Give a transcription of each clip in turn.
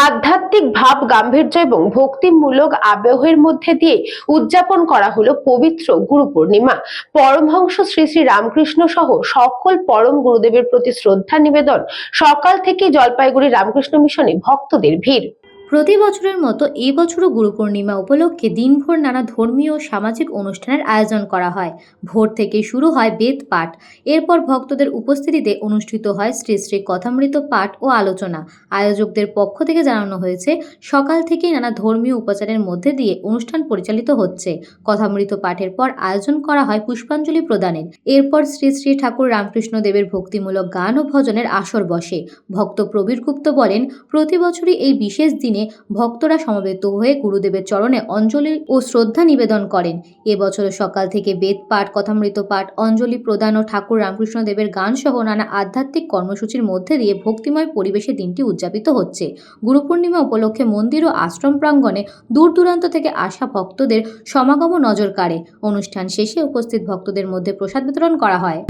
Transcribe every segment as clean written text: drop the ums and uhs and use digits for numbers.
আধ্যাত্মিক ভাব গাম্ভীর্য এবং ভক্তিমূলক আবহের মধ্যে দিয়ে উদযাপন করা হলো পবিত্র গুরু পূর্ণিমা। পরমহংস শ্রী শ্রী রামকৃষ্ণ সহ সকল পরম গুরুদেবের প্রতি শ্রদ্ধা নিবেদন। সকাল থেকে জলপাইগুড়ি রামকৃষ্ণ মিশনে ভক্তদের ভিড়। প্রতি বছরের মতো এই বছরও গুরু পূর্ণিমা উপলক্ষে দিনভর নানা ধর্মীয় ও সামাজিক অনুষ্ঠানের আয়োজন করা হয়। ভোর থেকে শুরু হয় বেদ পাঠ, এরপর ভক্তদের উপস্থিতিতে অনুষ্ঠিত হয় শ্রী শ্রী কথামৃত পাঠ ও আলোচনা। আয়োজকদের পক্ষ থেকে জানানো হয়েছে, সকাল থেকেই নানা ধর্মীয় উপাচারের মধ্যে দিয়ে অনুষ্ঠান পরিচালিত হচ্ছে। কথামৃত পাঠের পর আয়োজন করা হয় পুষ্পাঞ্জলি প্রদানের। এরপর শ্রী শ্রী ঠাকুর রামকৃষ্ণ দেবের ভক্তিমূলক গান ও ভজনের আসর বসে। ভক্ত প্রবীর গুপ্ত বলেন, প্রতি বছরই এই বিশেষ দিনে ভক্তরা সমবেত হয়ে গুরুদেবের চরণে অঞ্জলি ও শ্রদ্ধা নিবেদন করেন। এবছর সকাল থেকে বেদ পাঠ, কথামৃত পাঠ, অঞ্জলি প্রদান ও ঠাকুর রামকৃষ্ণ দেবের গান সহ নানা আধ্যাত্মিক কর্মসূচির মধ্যে দিয়ে ভক্তিময় পরিবেশে দিনটি উদযাপিত হচ্ছে। গুরু পূর্ণিমা উপলক্ষে মন্দির ও আশ্রম প্রাঙ্গণে দূর দূরান্ত থেকে আসা ভক্তদের সমাগম নজর কাড়ে। অনুষ্ঠান শেষে উপস্থিত ভক্তদের মধ্যে প্রসাদ বিতরণ করা হয়।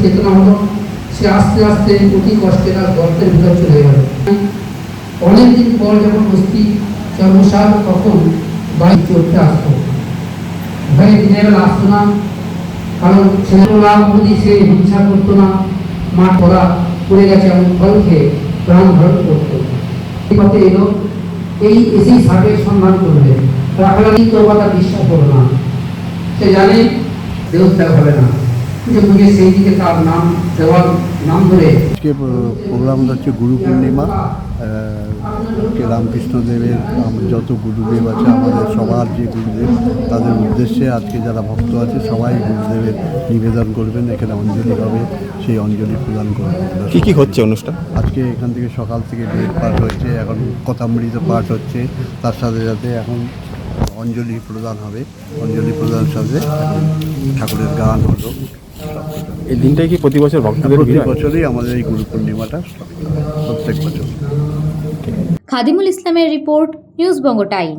চেতনা হলো, সে আস্তে আস্তে অতি কষ্টে তার গর্তের ভিতর চলে গেল। অনেকদিন পর যখন অস্থি চর্মসার তখন বাড়ি চড়তে আসতো, ভয়ে দিনের বেলা আসতো না, কারণ ছেলেরা যদি সে হিংসা করতো না, মা করা পড়ে গেছে এমন ফল খেয়ে প্রাণ ধারণ করতো। এই পথে এলো, এই এসেই সাপের সন্ধান করবে, রাখালানি তোর কথা বিশ্বাস করো না, সে জানে দেহত্যাগ হবে না, বুঝে সেই দিকে তার নাম দেওয়ার নাম ধরে। আজকে প্রোগ্রামটা হচ্ছে গুরু পূর্ণিমা। রামকৃষ্ণ দেবের যত গুরুদেব আছে, আমাদের সবার যে গুরুদেব, তাদের উদ্দেশ্যে আজকে যারা ভক্ত আছে সবাই গুরুদেবের নিবেদন করবেন। এখানে অঞ্জলি হবে, সেই অঞ্জলি প্রদান করবেন। কি হচ্ছে অনুষ্ঠান? আজকে এখান থেকে সকাল থেকে বেদ পাঠ হচ্ছে, এখন কথামৃত পাঠ হচ্ছে, তার সাথে সাথে এখন অঞ্জলি প্রদান হবে। অঞ্জলি প্রদানের সাথে ঠাকুরের গান হলো। এই দিনটাই কি প্রতি বছর ভক্তদের প্রতি বছরই আমাদের এই গুরু পূর্ণিমাটা প্রত্যেক বছর। খাদিমুল ইসলামের report, news Banga time.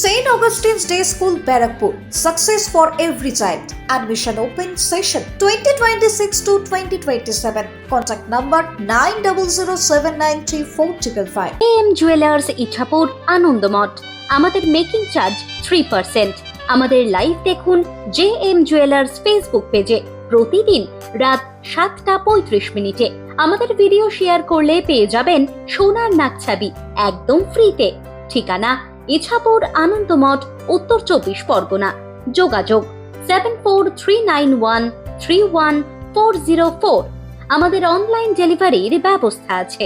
St. Augustine's Day School, Barakpur. Success for every child. Admission open session 2026 to 2027. Contact number 9007934555. JM Jewelers Ichhapur Anandamath. আমাদের মেকিং চার্জ 3%। আমাদের লাইভ দেখুন JM Jewelers ফেসবুক পেজে প্রতিদিন রাত 7:35 আমাদের ভিডিও শেয়ার করলে পেয়ে যাবেন সোনার নাকছাবি একদম ফ্রিতে। ঠিকানা ইছাপুর আনন্দমঠ, উত্তর 24 পরগনা। যোগাযোগ 7439131404। আমাদের অনলাইন ডেলিভারির ব্যবস্থা আছে।